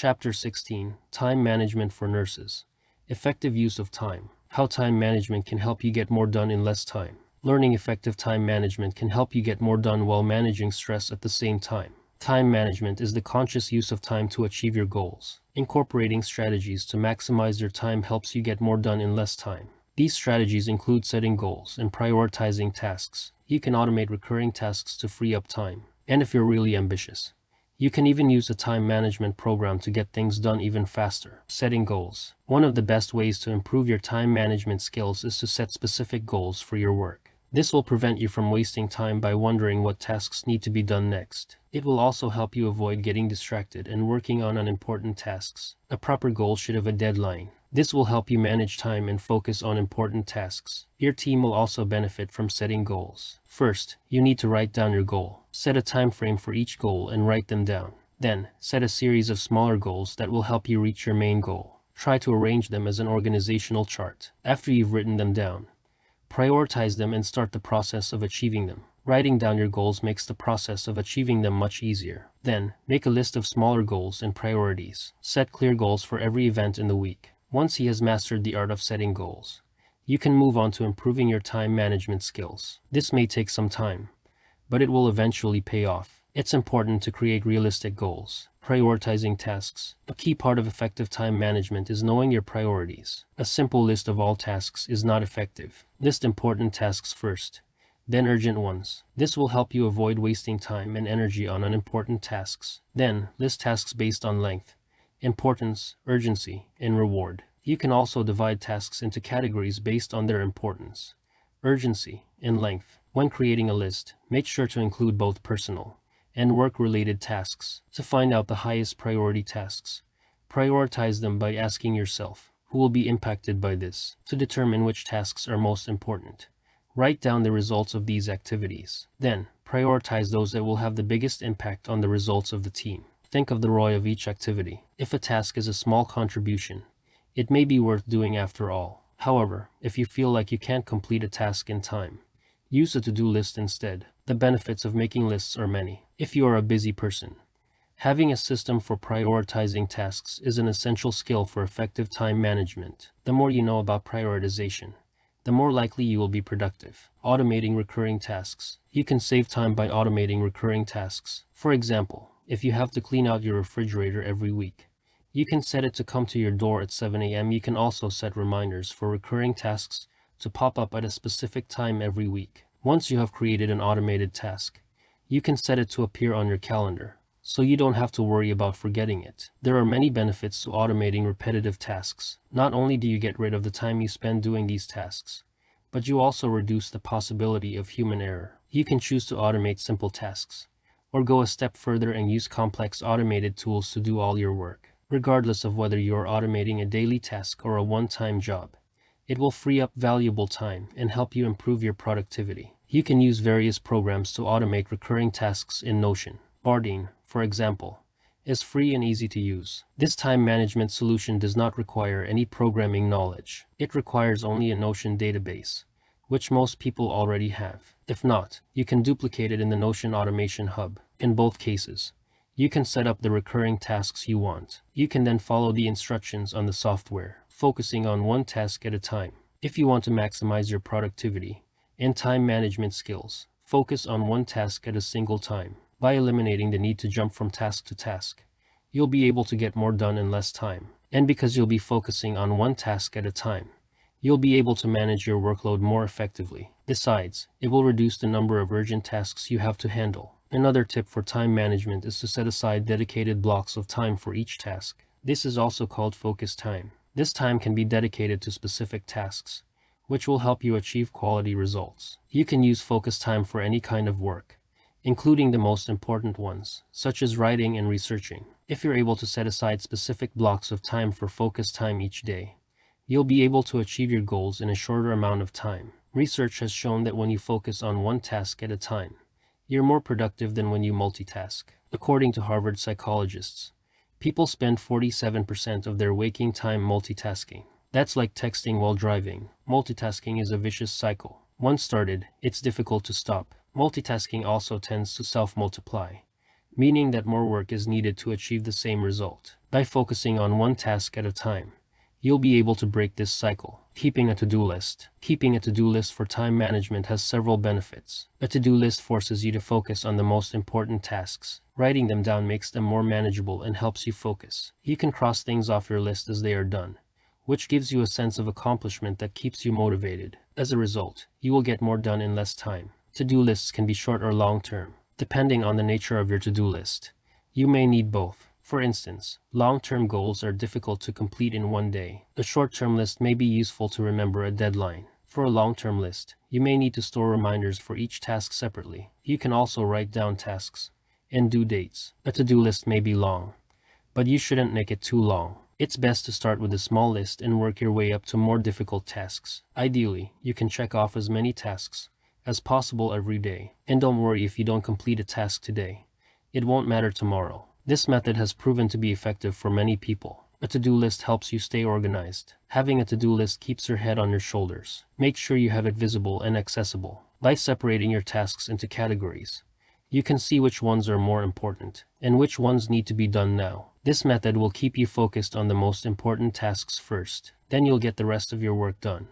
Chapter 16: Time Management for Nurses. Effective Use of Time. How time management can help you get more done in less time. Learning effective time management can help you get more done while managing stress at the same time. Time management is the conscious use of time to achieve your goals. Incorporating strategies to maximize your time helps you get more done in less time. These strategies include setting goals and prioritizing tasks. You can automate recurring tasks to free up time. And if you're really ambitious, you can even use a time management program to get things done even faster. Setting goals. One of the best ways to improve your time management skills is to set specific goals for your work. This will prevent you from wasting time by wondering what tasks need to be done next. It will also help you avoid getting distracted and working on unimportant tasks. A proper goal should have a deadline. This will help you manage time and focus on important tasks. Your team will also benefit from setting goals. First, you need to write down your goal. Set a time frame for each goal and write them down. Then, set a series of smaller goals that will help you reach your main goal. Try to arrange them as an organizational chart. After you've written them down, prioritize them and start the process of achieving them. Writing down your goals makes the process of achieving them much easier. Then, make a list of smaller goals and priorities. Set clear goals for every event in the week. Once he has mastered the art of setting goals, you can move on to improving your time management skills. This may take some time, but it will eventually pay off. It's important to create realistic goals. Prioritizing tasks. A key part of effective time management is knowing your priorities. A simple list of all tasks is not effective. List important tasks first, then urgent ones. This will help you avoid wasting time and energy on unimportant tasks. Then, list tasks based on length, importance, urgency, and reward. You can also divide tasks into categories based on their importance, urgency, and length. When creating a list, make sure to include both personal and work-related tasks. To find out the highest priority tasks, prioritize them by asking yourself, who will be impacted by this? To determine which tasks are most important, write down the results of these activities. Then, prioritize those that will have the biggest impact on the results of the team. Think of the ROI of each activity. If a task is a small contribution, it may be worth doing after all. However, if you feel like you can't complete a task in time, use a to-do list instead. The benefits of making lists are many. If you are a busy person, having a system for prioritizing tasks is an essential skill for effective time management. The more you know about prioritization, the more likely you will be productive. Automating recurring tasks. You can save time by automating recurring tasks. For example, if you have to clean out your refrigerator every week, you can set it to come to your door at 7 a.m. You can also set reminders for recurring tasks to pop up at a specific time every week. Once you have created an automated task, you can set it to appear on your calendar, so you don't have to worry about forgetting it. There are many benefits to automating repetitive tasks. Not only do you get rid of the time you spend doing these tasks, but you also reduce the possibility of human error. You can choose to automate simple tasks, or go a step further and use complex automated tools to do all your work. Regardless of whether you're automating a daily task or a one-time job, it will free up valuable time and help you improve your productivity. You can use various programs to automate recurring tasks in Notion. Bardeen, for example, is free and easy to use. This time management solution does not require any programming knowledge. It requires only a Notion database, which most people already have. If not, you can duplicate it in the Notion Automation Hub. In both cases, you can set up the recurring tasks you want. You can then follow the instructions on the software, focusing on one task at a time. If you want to maximize your productivity and time management skills, focus on one task at a single time. By eliminating the need to jump from task to task, you'll be able to get more done in less time. And because you'll be focusing on one task at a time, you'll be able to manage your workload more effectively. Besides, it will reduce the number of urgent tasks you have to handle. Another tip for time management is to set aside dedicated blocks of time for each task. This is also called focus time. This time can be dedicated to specific tasks, which will help you achieve quality results. You can use focus time for any kind of work, including the most important ones, such as writing and researching. If you're able to set aside specific blocks of time for focus time each day, you'll be able to achieve your goals in a shorter amount of time. Research has shown that when you focus on one task at a time, you're more productive than when you multitask. According to Harvard psychologists, people spend 47% of their waking time multitasking. That's like texting while driving. Multitasking is a vicious cycle. Once started, it's difficult to stop. Multitasking also tends to self-multiply, meaning that more work is needed to achieve the same result. By focusing on one task at a time, you'll be able to break this cycle. Keeping a to-do list. Keeping a to-do list for time management has several benefits. A to-do list forces you to focus on the most important tasks. Writing them down makes them more manageable and helps you focus. You can cross things off your list as they are done, which gives you a sense of accomplishment that keeps you motivated. As a result, you will get more done in less time. To-do lists can be short or long-term, depending on the nature of your to-do list. You may need both. For instance, long-term goals are difficult to complete in one day. A short-term list may be useful to remember a deadline. For a long-term list, you may need to store reminders for each task separately. You can also write down tasks and due dates. A to-do list may be long, but you shouldn't make it too long. It's best to start with a small list and work your way up to more difficult tasks. Ideally, you can check off as many tasks as possible every day. And don't worry if you don't complete a task today. It won't matter tomorrow. This method has proven to be effective for many people. A to-do list helps you stay organized. Having a to-do list keeps your head on your shoulders. Make sure you have it visible and accessible. By separating your tasks into categories, you can see which ones are more important and which ones need to be done now. This method will keep you focused on the most important tasks first. Then you'll get the rest of your work done.